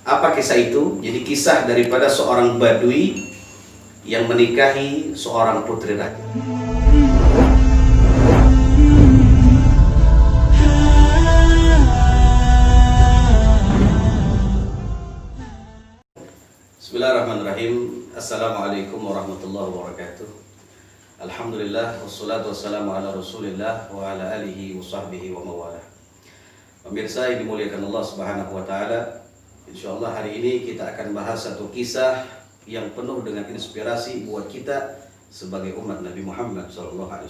Apa kisah itu? Jadi kisah daripada seorang badui yang menikahi seorang putri raja. Bismillahirrahmanirrahim. Assalamualaikum warahmatullahi wabarakatuh. Alhamdulillah wassalatu wassalamu ala Rasulillah wa ala alihi wa sahbihi wa mawalah. Pemirsa yang dimuliakan Allah Subhanahu wa taala, insyaallah hari ini kita akan bahas satu kisah yang penuh dengan inspirasi buat kita sebagai umat Nabi Muhammad SAW.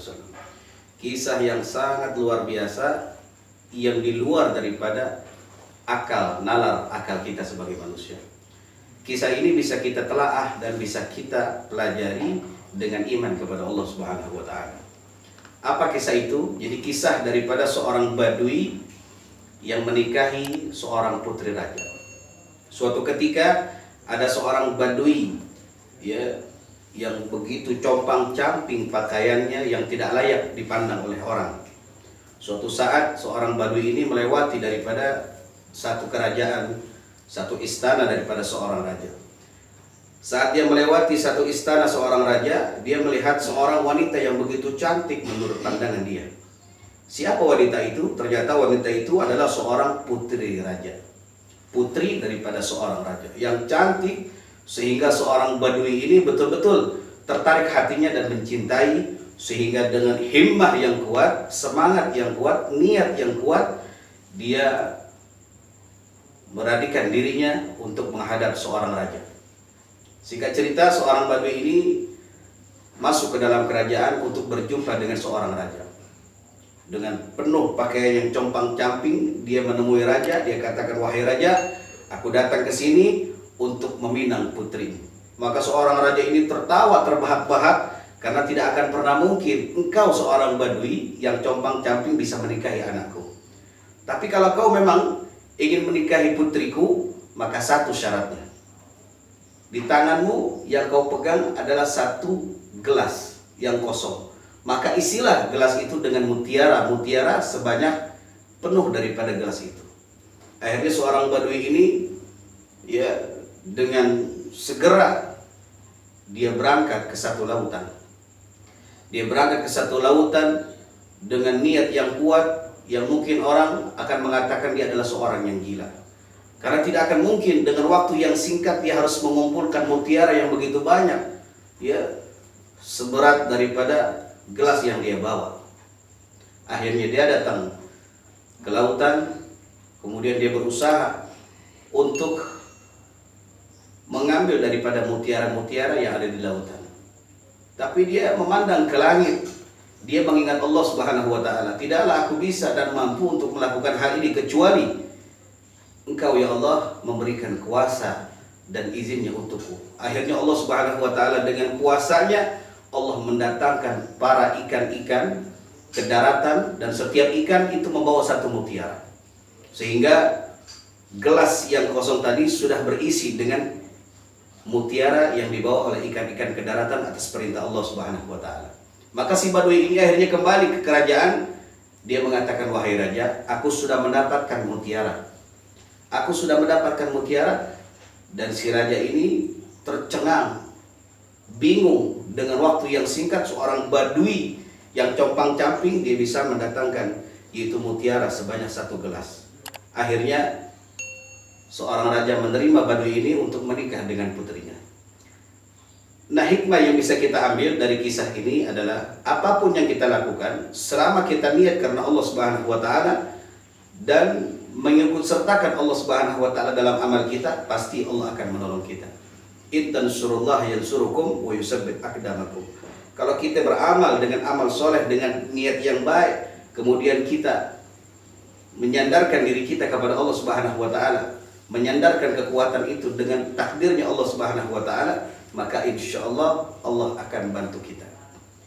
Kisah yang sangat luar biasa, yang di luar daripada nalar akal kita sebagai manusia. Kisah ini bisa kita telaah dan bisa kita pelajari dengan iman kepada Allah Subhanahu wa taala. Apa kisah itu? Jadi kisah daripada seorang badui yang menikahi seorang putri raja. Suatu ketika ada seorang badui yang begitu compang-camping pakaiannya yang tidak layak dipandang oleh orang. Suatu saat seorang badui ini melewati daripada satu kerajaan, satu istana daripada seorang raja. Saat dia melewati satu istana seorang raja, dia melihat seorang wanita yang begitu cantik menurut pandangan dia. Siapa wanita itu? Ternyata wanita itu adalah seorang putri raja. Putri daripada seorang raja yang cantik sehingga seorang badui ini betul-betul tertarik hatinya dan mencintai, sehingga dengan himmah yang kuat, semangat yang kuat, niat yang kuat, dia beranikan dirinya untuk menghadap seorang raja. Singkat cerita, seorang badui ini masuk ke dalam kerajaan untuk berjumpa dengan seorang raja. Dengan penuh pakaian yang compang-camping, dia menemui raja. Dia katakan, "Wahai raja, aku datang ke sini untuk meminang putri." Maka seorang raja ini tertawa terbahak-bahak, karena tidak akan pernah mungkin engkau seorang badui yang compang-camping bisa menikahi anakku. Tapi kalau kau memang ingin menikahi putriku, maka satu syaratnya. Di tanganmu yang kau pegang adalah satu gelas yang kosong. Maka isilah gelas itu dengan mutiara sebanyak penuh daripada gelas itu. Akhirnya seorang badui ini dengan segera dia berangkat ke satu lautan. Dia berangkat ke satu lautan dengan niat yang kuat, yang mungkin orang akan mengatakan dia adalah seorang yang gila. Karena tidak akan mungkin dengan waktu yang singkat dia harus mengumpulkan mutiara yang begitu banyak, seberat daripada gelas yang dia bawa. Akhirnya dia datang ke lautan, kemudian dia berusaha untuk mengambil daripada mutiara-mutiara yang ada di lautan. Tapi dia memandang ke langit. Dia mengingat Allah Subhanahu wa taala. Tidaklah aku bisa dan mampu untuk melakukan hal ini kecuali Engkau ya Allah memberikan kuasa dan izinnya untukku. Akhirnya Allah Subhanahu wa taala dengan kuasanya Allah mendatangkan para ikan-ikan ke daratan, dan setiap ikan itu membawa satu mutiara. Sehingga gelas yang kosong tadi sudah berisi dengan mutiara yang dibawa oleh ikan-ikan ke daratan atas perintah Allah Subhanahu wa taala. Maka si badui ini akhirnya kembali ke kerajaan. Dia mengatakan, "Wahai raja, aku sudah mendapatkan mutiara. Aku sudah mendapatkan mutiara." Dan si raja ini tercengang, bingung dengan waktu yang singkat seorang badui yang compang-camping dia bisa mendatangkan yaitu mutiara sebanyak satu gelas. Akhirnya seorang raja menerima badui ini untuk menikah dengan putrinya. Nah, hikmah yang bisa kita ambil dari kisah ini adalah apapun yang kita lakukan, selama kita niat karena Allah Subhanahu wa taala dan mengikut sertakan Allah Subhanahu wa taala dalam amal kita, pasti Allah akan menolong kita. In tansurullaha yansurukum wa yusabbit aqdamakum. Kalau kita beramal dengan amal soleh, dengan niat yang baik, kemudian kita menyandarkan diri kita kepada Allah Subhanahu wa taala, menyandarkan kekuatan itu dengan takdirnya Allah Subhanahu wa taala, maka insyaallah Allah akan bantu kita.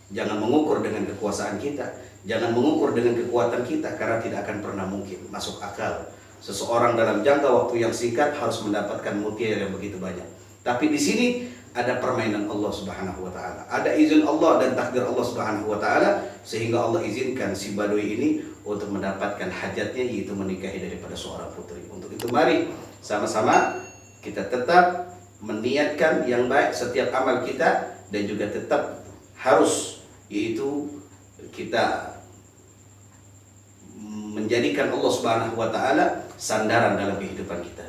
Jangan mengukur dengan kekuasaan kita, jangan mengukur dengan kekuatan kita, karena tidak akan pernah mungkin masuk akal seseorang dalam jangka waktu yang singkat harus mendapatkan mutiara yang begitu banyak. Tapi di sini ada permainan Allah Subhanahu wa taala. Ada izin Allah dan takdir Allah Subhanahu wa taala, sehingga Allah izinkan si badui ini untuk mendapatkan hajatnya, yaitu menikahi daripada seorang putri. Untuk itu mari sama-sama kita tetap meniatkan yang baik setiap amal kita, dan juga tetap harus yaitu kita menjadikan Allah Subhanahu wa taala sandaran dalam kehidupan kita.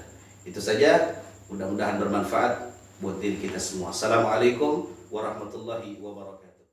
Itu saja, mudah-mudahan bermanfaat buat diri kita semua. Assalamualaikum warahmatullahi wabarakatuh.